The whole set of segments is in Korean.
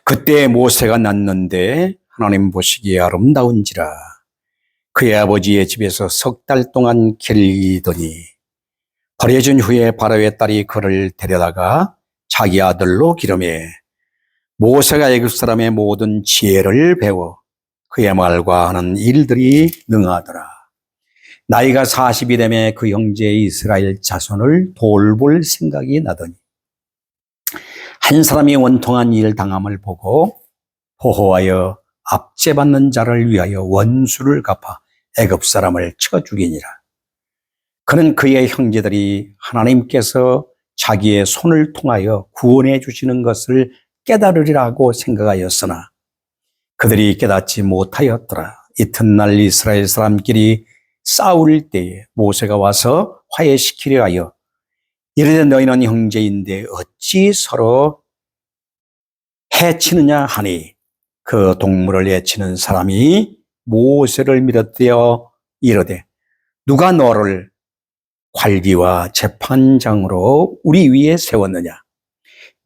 그때 모세가 낳는데 하나님 보시기에 아름다운지라 그의 아버지의 집에서 석 달 동안 길리더니 버려진 후에 바로의 딸이 그를 데려다가 자기 아들로 기르매 모세가 애굽 사람의 모든 지혜를 배워 그의 말과 하는 일들이 능하더라. 나이가 40이 되매 그 형제 이스라엘 자손을 돌볼 생각이 나더니 한 사람이 원통한 일 당함을 보고 보호하여 압제받는 자를 위하여 원수를 갚아 애굽 사람을 쳐 죽이니라. 그는 그의 형제들이 하나님께서 자기의 손을 통하여 구원해 주시는 것을 깨달으리라고 생각하였으나 그들이 깨닫지 못하였더라. 이튿날 이스라엘 사람끼리 싸울 때에 모세가 와서 화해시키려 하여 이르되 너희는 형제인데 어찌 서로 해치느냐 하니 그 동물을 해치는 사람이 모세를 밀어떼어 이르되 누가 너를 관리와 재판장으로 우리 위에 세웠느냐?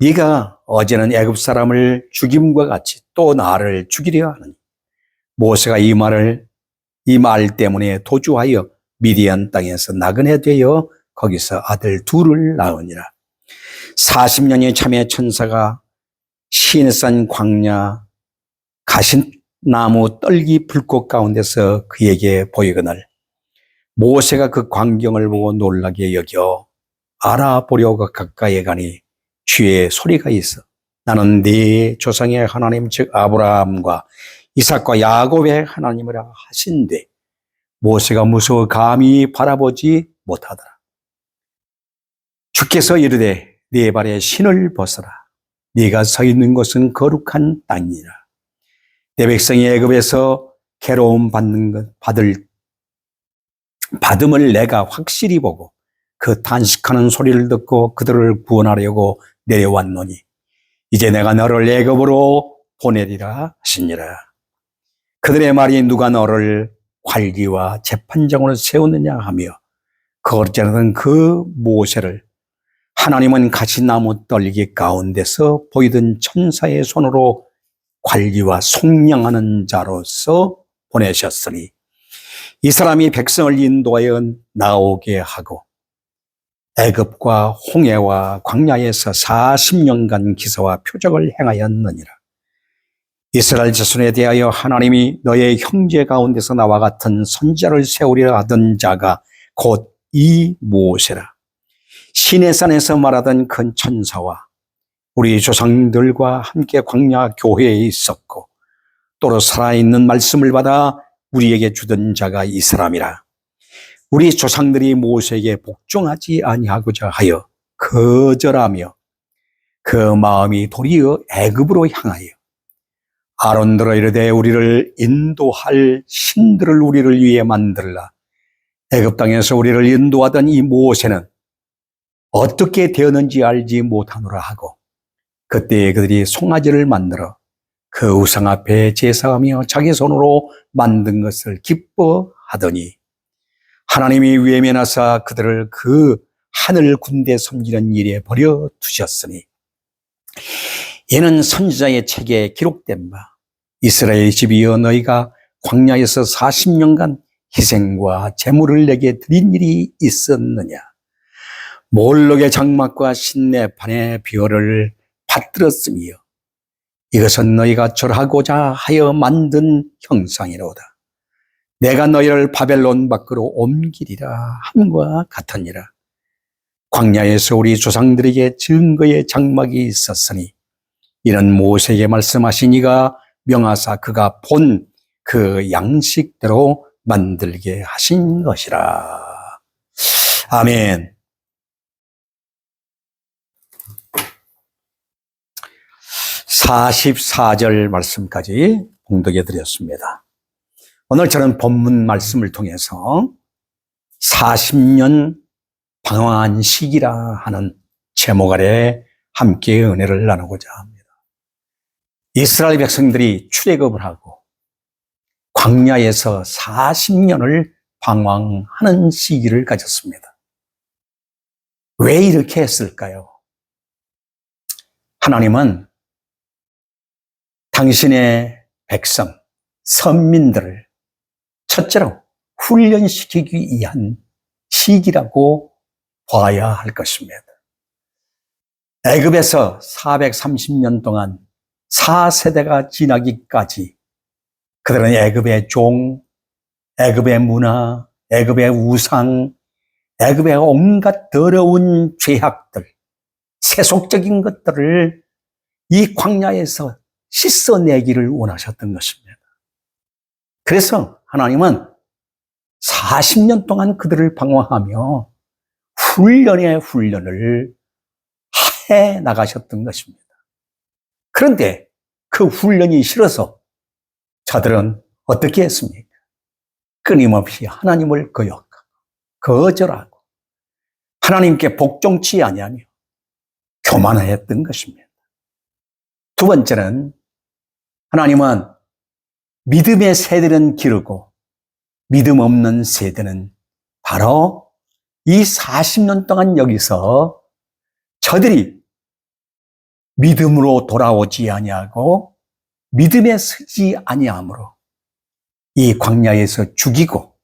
네가 어제는 애굽 사람을 죽임과 같이 또 나를 죽이려 하느니 모세가 이 말 때문에 도주하여 미디안 땅에서 나그네 되어 거기서 아들 둘을 낳으니라. 40년이 참에 천사가 시내산 광야 가신나무 떨기 불꽃 가운데서 그에게 보이거늘 모세가 그 광경을 보고 놀라게 여겨 알아보려고 가까이에 가니 주의 소리가 있어 나는 네 조상의 하나님 즉 아브라함과 이삭과 야곱의 하나님이라 하신대 모세가 무서워 감히 바라보지 못하더라. 주께서 이르되 네 발에 신을 벗어라. 네가 서 있는 곳은 거룩한 땅이라. 내 백성이 애굽에서 괴로움 받음을 내가 확실히 보고 그 탄식하는 소리를 듣고 그들을 구원하려고 내려왔노니 이제 내가 너를 애굽으로 보내리라 하시니라. 그들의 말이 누가 너를 관리와 재판장으로 세우느냐 하며 거짓말하던 그 모세를 하나님은 가시나무 떨기 가운데서 보이던 천사의 손으로 관리와 속량하는 자로서 보내셨으니 이 사람이 백성을 인도하여 나오게 하고 애굽과 홍해와 광야에서 40년간 기사와 표적을 행하였느니라. 이스라엘 자손에 대하여 하나님이 너의 형제 가운데서 나와 같은 선지자를 세우리라 하던 자가 곧 이 모세라. 시내산에서 말하던 큰 천사와 우리 조상들과 함께 광야 교회에 있었고 또로 살아있는 말씀을 받아 우리에게 주던 자가 이 사람이라. 우리 조상들이 모세에게 복종하지 아니하고자 하여 거절하며 그 마음이 도리어 애굽으로 향하여 아론들어 이르되 우리를 인도할 신들을 우리를 위해 만들라. 애굽 땅에서 우리를 인도하던 이 모세는 어떻게 되었는지 알지 못하노라 하고 그때 그들이 송아지를 만들어 그 우상 앞에 제사하며 자기 손으로 만든 것을 기뻐하더니 하나님이 외면하사 그들을 그 하늘 군대 섬기는 일에 버려 두셨으니 이는 선지자의 책에 기록된 바 이스라엘 집이여 너희가 광야에서 40년간 희생과 제물을 내게 드린 일이 있었느냐. 몰록의 장막과 신내판의 비어를 받들었으며 이것은 너희가 절하고자 하여 만든 형상이로다. 내가 너희를 바벨론 밖으로 옮기리라 함과 같으니라. 광야에서 우리 조상들에게 증거의 장막이 있었으니 이는 모세에게 말씀하시니가 명하사 그가 본 그 양식대로 만들게 하신 것이라. 아멘. 44절 말씀까지 봉독해 드렸습니다. 오늘 저는 본문 말씀을 통해서 40년 방황한 시기라 하는 제목 아래 함께 은혜를 나누고자 합니다. 이스라엘 백성들이 출애굽을 하고 광야에서 40년을 방황하는 시기를 가졌습니다. 왜 이렇게 했을까요? 하나님은 당신의 백성, 선민들을 첫째로 훈련시키기 위한 시기라고 봐야 할 것입니다. 애굽에서 430년 동안 4세대가 지나기까지 그들은 애굽의 종, 애굽의 문화, 애굽의 우상, 애굽의 온갖 더러운 죄악들, 세속적인 것들을 이 광야에서 씻어내기를 원하셨던 것입니다. 그래서 하나님은 40년 동안 그들을 방황하며 훈련의 훈련을 해 나가셨던 것입니다. 그런데 그 훈련이 싫어서 저들은 어떻게 했습니까? 끊임없이 하나님을 거역하고 거절하고 하나님께 복종치 아니하며 교만했던 것입니다. 두 번째는 하나님은 믿음의 세대는 기르고 믿음 없는 세대는 바로 이 40년 동안 여기서 저들이 믿음으로 돌아오지 아니하고 믿음에 서지 아니함으로 이 광야에서 죽이고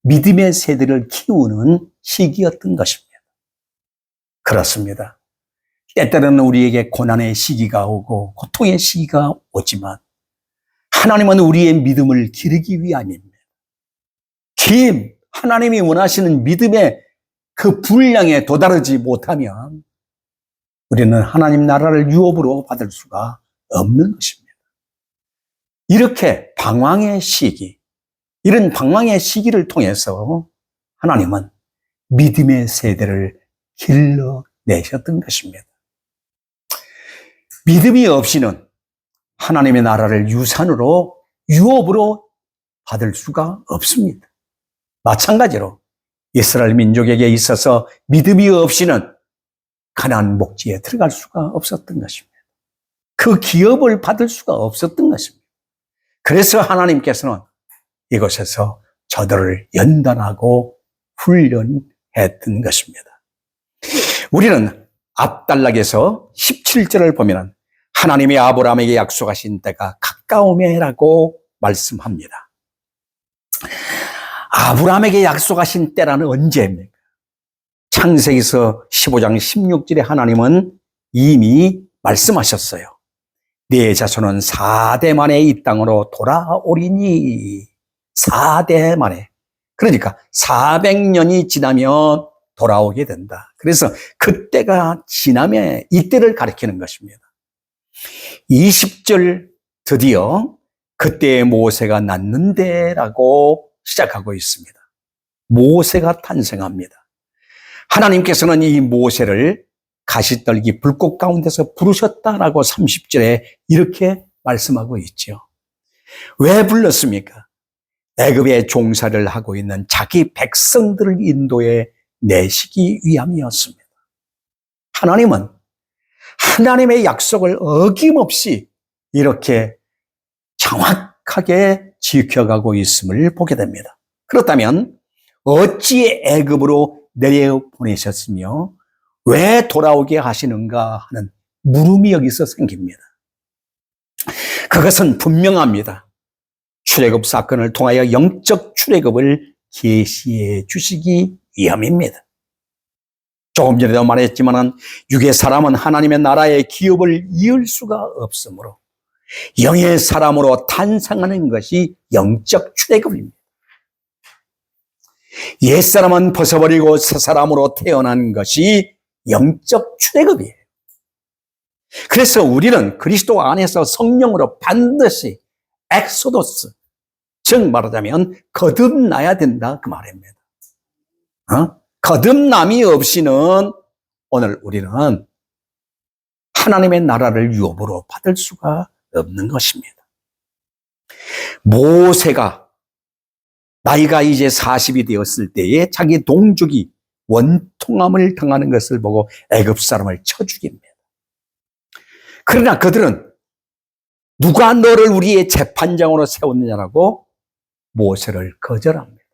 믿음의 세대를 키우는 시기였던 것입니다. 그렇습니다. 때때로는 우리에게 고난의 시기가 오고 고통의 시기가 오지만 하나님은 우리의 믿음을 기르기 위함입니다. 하나님이 원하시는 믿음의 그 분량에 도달하지 못하면 우리는 하나님 나라를 유업으로 받을 수가 없는 것입니다. 이렇게 방황의 시기, 이런 방황의 시기를 통해서 하나님은 믿음의 세대를 길러내셨던 것입니다. 믿음이 없이는 하나님의 나라를 유산으로, 유업으로 받을 수가 없습니다. 마찬가지로 이스라엘 민족에게 있어서 믿음이 없이는 가나안 목지에 들어갈 수가 없었던 것입니다. 그 기업을 받을 수가 없었던 것입니다. 그래서 하나님께서는 이곳에서 저들을 연단하고 훈련했던 것입니다. 우리는 앞단락에서 17절을 보면 하나님이 아브라함에게 약속하신 때가 가까우며라고 말씀합니다. 아브라함에게 약속하신 때라는 언제입니까? 창세기서 15장 16절에 하나님은 이미 말씀하셨어요. 네 자손은 4대 만에 이 땅으로 돌아오리니 4대 만에. 그러니까 400년이 지나면 돌아오게 된다. 그래서 그때가 지나면 이때를 가리키는 것입니다. 20절 드디어 그때 모세가 났는데라고 시작하고 있습니다. 모세가 탄생합니다. 하나님께서는 이 모세를 가시떨기 불꽃 가운데서 부르셨다라고 30절에 이렇게 말씀하고 있죠. 왜 불렀습니까? 애굽의 종사를 하고 있는 자기 백성들을 인도해 내시기 위함이었습니다. 하나님은 하나님의 약속을 어김없이 이렇게 정확하게 지켜가고 있음을 보게 됩니다. 그렇다면 어찌 애굽으로 내려보내셨으며 왜 돌아오게 하시는가 하는 물음이 여기서 생깁니다. 그것은 분명합니다. 출애굽 사건을 통하여 영적 출애굽을 계시해 주시기 위함입니다. 조금 전에도 말했지만 육의 사람은 하나님의 나라의 기업을 이을 수가 없으므로 영의 사람으로 탄생하는 것이 영적 출애굽입니다. 옛사람은 벗어버리고 새 사람으로 태어난 것이 영적 출애굽이에요. 그래서 우리는 그리스도 안에서 성령으로 반드시 엑소도스, 즉 말하자면 거듭나야 된다 그 말입니다. 거듭남이 없이는 오늘 우리는 하나님의 나라를 유업으로 받을 수가 없는 것입니다. 모세가 나이가 이제 40이 되었을 때에 자기 동족이 원통함을 당하는 것을 보고 애굽 사람을 쳐 죽입니다. 그러나 그들은 누가 너를 우리의 재판장으로 세웠느냐라고 모세를 거절합니다.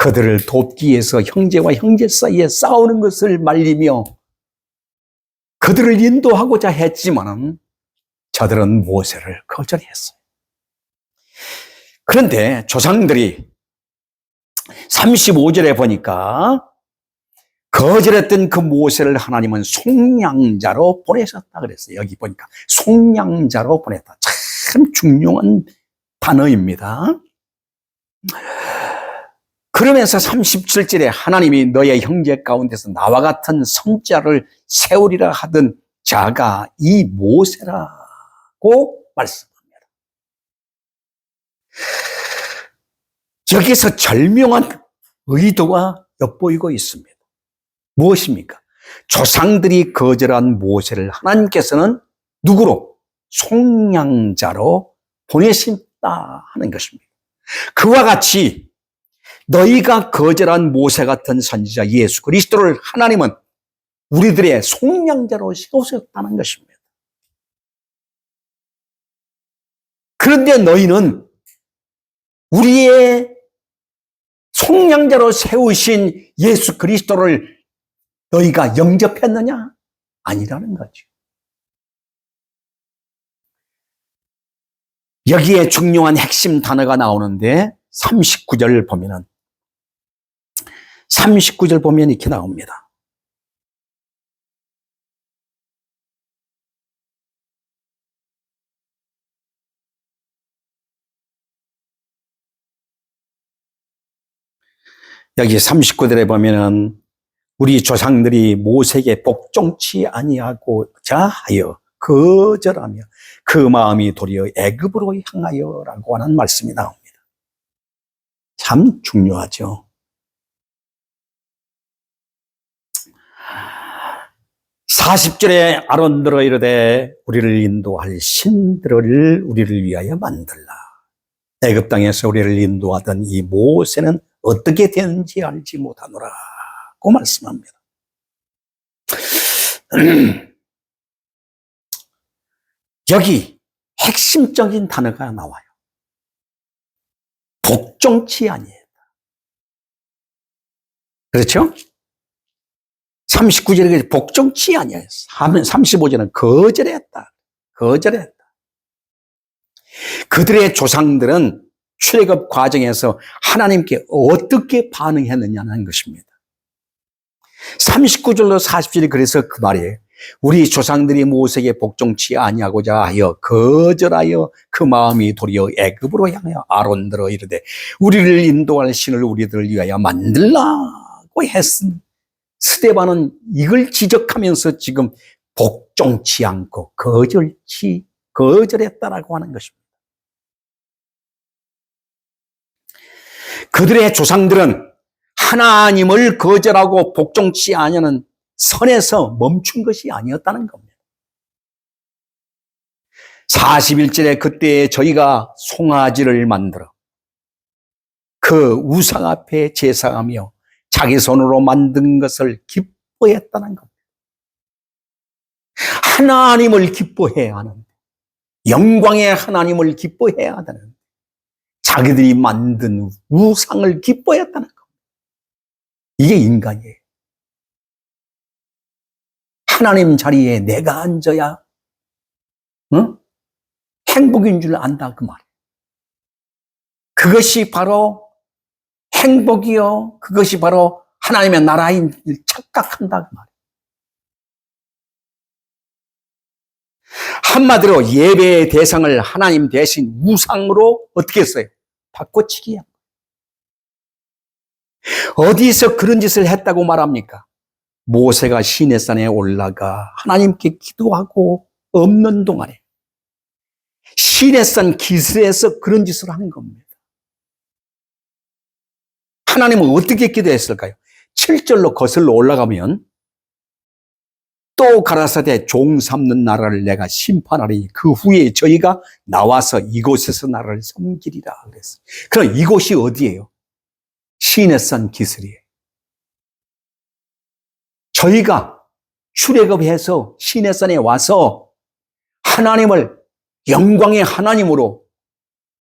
그들을 돕기 위해서 형제와 형제 사이에 싸우는 것을 말리며 그들을 인도하고자 했지만 저들은 모세를 거절했어요. 그런데 조상들이 35절에 보니까 거절했던 그 모세를 하나님은 속량자로 보내셨다 그랬어요. 여기 보니까 속량자로 보냈다. 참 중요한 단어입니다. 그러면서 37절에 하나님이 너의 형제 가운데서 나와 같은 선자를 세우리라 하던 자가 이 모세라고 말씀합니다. 여기서 절묘한 의도가 엿보이고 있습니다. 무엇입니까? 조상들이 거절한 모세를 하나님께서는 누구로? 속량자로 보내신다 하는 것입니다. 그와 같이 너희가 거절한 모세 같은 선지자 예수 그리스도를 하나님은 우리들의 속량자로 세우셨다는 것입니다. 그런데 너희는 우리의 속량자로 세우신 예수 그리스도를 너희가 영접했느냐? 아니라는 거죠. 여기에 중요한 핵심 단어가 나오는데 39절 보면은 39절 보면 이렇게 나옵니다. 여기 39절에 보면은 우리 조상들이 모세에게 복종치 아니하고자 하여 거절하며 그 마음이 도리어 애굽으로 향하여라고 하는 말씀이 나옵니다. 참 중요하죠. 40절에 아론들어 이르되 우리를 인도할 신들을 우리를 위하여 만들라. 애굽 땅에서 우리를 인도하던 이 모세는 어떻게 되는지 알지 못하노라고 말씀합니다. 여기 핵심적인 단어가 나와요. 복종치 아니했다. 그렇죠? 39절에 복종치 아니했어. 35절은 거절했다. 거절했다. 그들의 조상들은 출애굽 과정에서 하나님께 어떻게 반응했느냐는 것입니다. 39절로 40절이 그래서 그 말이에요. 우리 조상들이 모세에게 복종치 아니하고자 하여 거절하여 그 마음이 도리어 애굽으로 향하여 아론들어 이르되 우리를 인도할 신을 우리들을 위하여 만들라고 했으니 스데반은 이걸 지적하면서 지금 복종치 않고 거절했다라고 하는 것입니다. 그들의 조상들은 하나님을 거절하고 복종치 아니하는 선에서 멈춘 것이 아니었다는 겁니다. 41절에 그때 저희가 송아지를 만들어 그 우상 앞에 제사하며 자기 손으로 만든 것을 기뻐했다는 겁니다. 하나님을 기뻐해야 하는, 영광의 하나님을 기뻐해야 하는 자기들이 만든 우상을 기뻐했다는 겁니다. 이게 인간이에요. 하나님 자리에 내가 앉아야 행복인 줄 안다 그 말이에요. 그것이 바로 행복이요. 그것이 바로 하나님의 나라인 줄 착각한다 그 말이에요. 한마디로 예배의 대상을 하나님 대신 우상으로 어떻게 했어요? 바꿔치기야. 어디서 그런 짓을 했다고 말합니까? 모세가 시내산에 올라가 하나님께 기도하고 없는 동안에 시내산 기슭에서 그런 짓을 한 겁니다. 하나님은 어떻게 기도했을까요? 7절로 거슬러 올라가면 또 가라사대 종 삼는 나라를 내가 심판하리니 그 후에 저희가 나와서 이곳에서 나라를 섬기리라 그랬어요. 그럼 이곳이 어디예요? 시내산 기슭이에요. 저희가 출애굽해서 시내산에 와서 하나님을 영광의 하나님으로,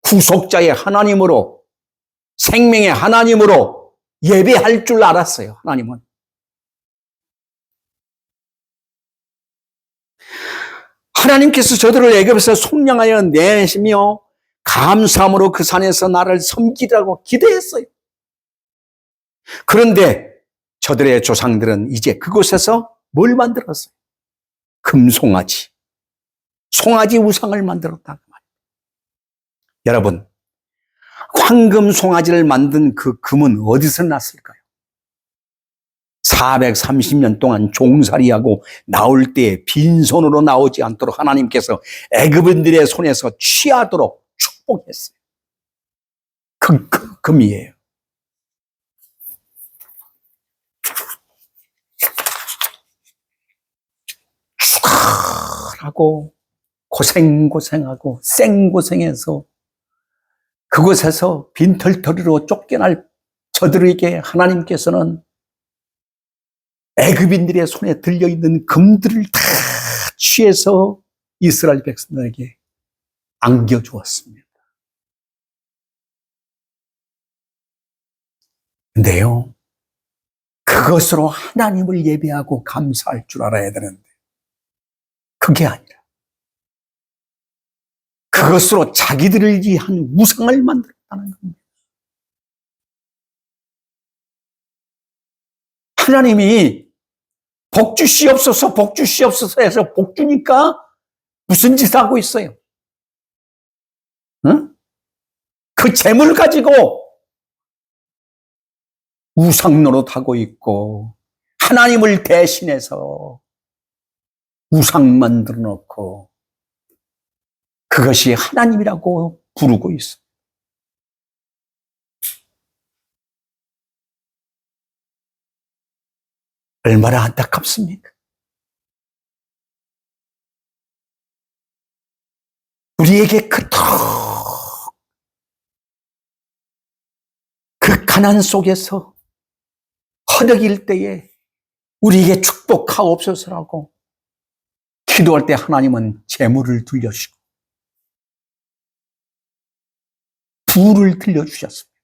구속자의 하나님으로, 생명의 하나님으로 예배할 줄 알았어요. 하나님은. 하나님께서 저들을 애굽에서 속량하여 내시며 감사함으로 그 산에서 나를 섬기라고 기대했어요. 그런데 저들의 조상들은 이제 그곳에서 뭘 만들었어요? 금송아지, 송아지 우상을 만들었다. 여러분, 황금 송아지를 만든 그 금은 어디서 났을까요? 430년 동안 종살이하고 나올 때 빈손으로 나오지 않도록 하나님께서 애굽인들의 손에서 취하도록 축복했어요. 그 금이에요. 추가하고 고생하고 생고생해서 그곳에서 빈털터리로 쫓겨날 저들에게 하나님께서는 애굽인들의 손에 들려있는 금들을 다 취해서 이스라엘 백성들에게 안겨주었습니다. 근데요, 그것으로 하나님을 예배하고 감사할 줄 알아야 되는데 그게 아니라 그것으로 자기들을 위한 우상을 만들었다는 겁니다. 하나님이 복 주시옵소서 해서 복 주니까 무슨 짓을 하고 있어요? 응? 그 재물 가지고 우상 노릇하고 있고 하나님을 대신해서 우상 만들어 놓고 그것이 하나님이라고 부르고 있어요. 얼마나 안타깝습니까? 우리에게 그토록 그 가난 속에서 허덕일 때에 우리에게 축복하옵소서라고 기도할 때 하나님은 재물을 들려주시고 부를 들려주셨습니다.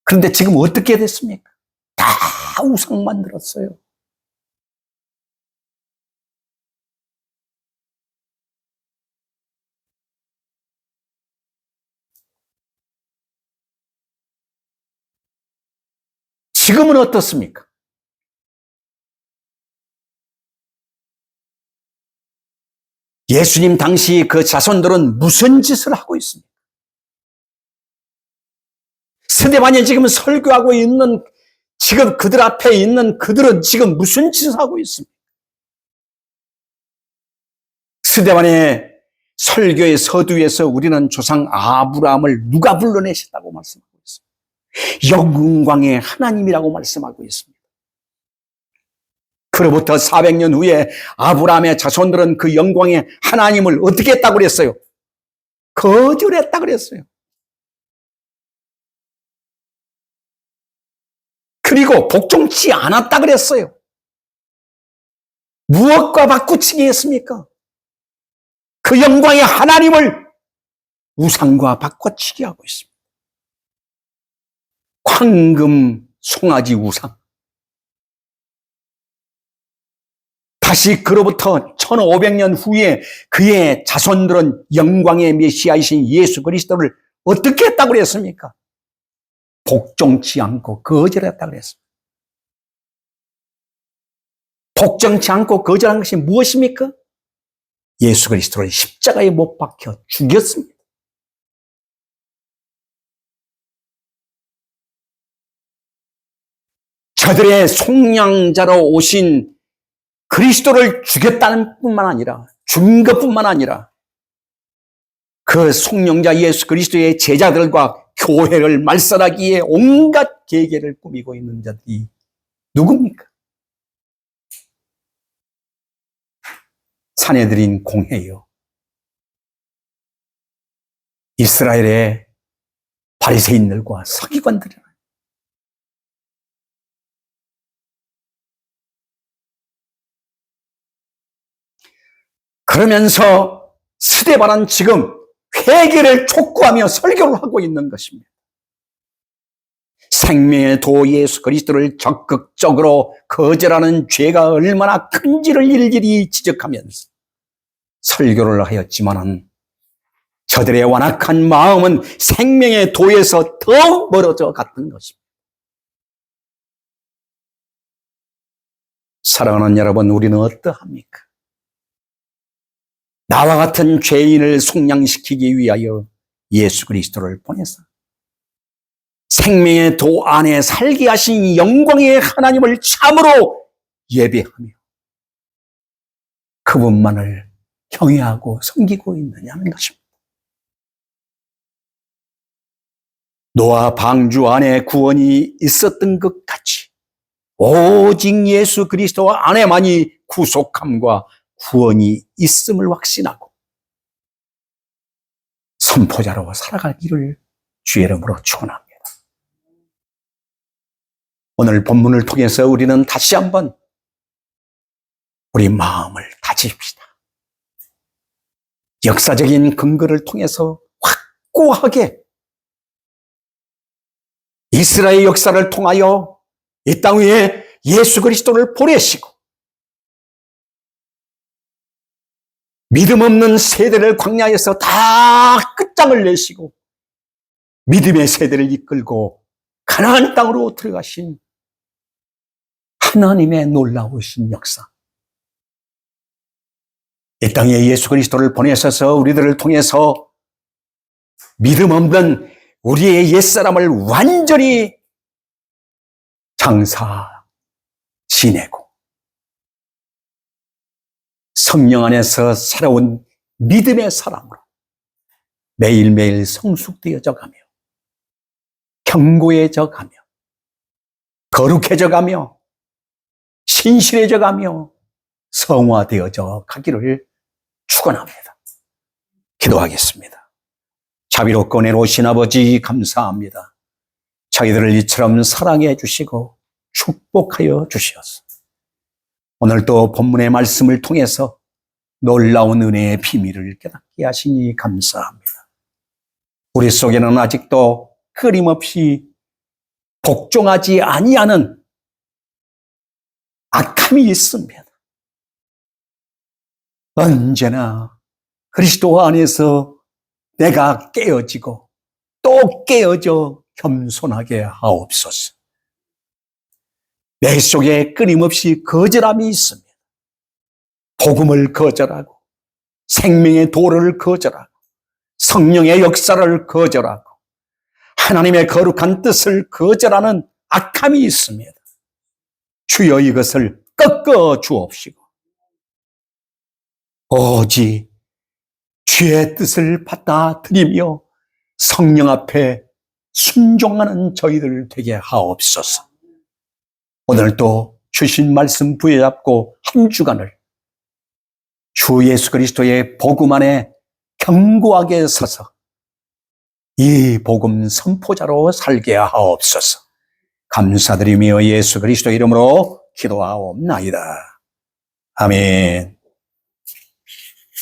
그런데 지금 어떻게 됐습니까? 다 우상 만들었어요. 지금은 어떻습니까? 예수님 당시 그 자손들은 무슨 짓을 하고 있습니까? 스데반이 지금 설교하고 있는 지금 그들 앞에 있는 그들은 지금 무슨 짓을 하고 있습니까? 스데반의 설교의 서두에서 우리는 조상 아브라함을 누가 불러내셨다고 말씀하고 있습니다. 영광의 하나님이라고 말씀하고 있습니다. 그로부터 400년 후에 아브라함의 자손들은 그 영광의 하나님을 어떻게 했다고 그랬어요? 거절했다고 그랬어요. 그리고 복종치 않았다 그랬어요. 무엇과 바꾸치기 했습니까? 그 영광의 하나님을 우상과 바꿔치기 하고 있습니다. 황금 송아지 우상. 다시 그로부터 1500년 후에 그의 자손들은 영광의 메시아이신 예수 그리스도를 어떻게 했다고 그랬습니까? 복종치 않고 거절했다고 그랬습니다. 복종치 않고 거절한 것이 무엇입니까? 예수 그리스도를 십자가에 못 박혀 죽였습니다. 저들의 속량자로 오신 그리스도를 죽였다는 뿐만 아니라 죽은 것뿐만 아니라 그 속량자 예수 그리스도의 제자들과 교회를 말살하기에 온갖 계계를 꾸미고 있는 자들이 누굽니까? 사내들인 공회요. 이스라엘의 바리새인들과 서기관들이라. 그러면서 스데반은 지금 회개를 촉구하며 설교를 하고 있는 것입니다. 생명의 도 예수 그리스도를 적극적으로 거절하는 죄가 얼마나 큰지를 일일이 지적하면서 설교를 하였지만은 저들의 완악한 마음은 생명의 도에서 더 멀어져 갔던 것입니다. 사랑하는 여러분, 우리는 어떠합니까? 나와 같은 죄인을 속량시키기 위하여 예수 그리스도를 보내서 생명의 도 안에 살게 하신 영광의 하나님을 참으로 예배하며 그분만을 경외하고 섬기고 있느냐는 것입니다. 노아 방주 안에 구원이 있었던 것 같이 오직 예수 그리스도 안에만이 구속함과 구원이 있음을 확신하고 선포자로 살아가기를 주의 이름으로 축원합니다. 오늘 본문을 통해서 우리는 다시 한번 우리 마음을 다집시다. 역사적인 근거를 통해서 확고하게 이스라엘 역사를 통하여 이 땅 위에 예수 그리스도를 보내시고 믿음 없는 세대를 광야에서 다 끝장을 내시고 믿음의 세대를 이끌고 가나안 땅으로 들어가신 하나님의 놀라우신 역사. 이 땅에 예수 그리스도를 보내셔서 우리들을 통해서 믿음 없는 우리의 옛사람을 완전히 장사 지내고 성령 안에서 살아온 믿음의 사람으로 매일매일 성숙되어져 가며 견고해져 가며 거룩해져 가며 신실해져 가며 성화되어져 가기를 축원합니다. 기도하겠습니다. 자비롭고 은혜로우신 아버지 감사합니다. 저희들을 이처럼 사랑해 주시고 축복하여 주시옵소서. 오늘도 본문의 말씀을 통해서 놀라운 은혜의 비밀을 깨닫게 하시니 감사합니다. 우리 속에는 아직도 끊임없이 복종하지 아니하는 악함이 있습니다. 언제나 그리스도 안에서 내가 깨어지고 또 깨어져 겸손하게 하옵소서. 내 속에 끊임없이 거절함이 있습니다. 복음을 거절하고 생명의 도를 거절하고 성령의 역사를 거절하고 하나님의 거룩한 뜻을 거절하는 악함이 있습니다. 주여 이것을 꺾어 주옵시고 오직 주의 뜻을 받아들이며 성령 앞에 순종하는 저희들 되게 하옵소서. 오늘도 주신 말씀 부여잡고 한 주간을 주 예수 그리스도의 복음 안에 견고하게 서서 이 복음 선포자로 살게 하옵소서. 감사드리며 예수 그리스도 이름으로 기도하옵나이다. 아멘.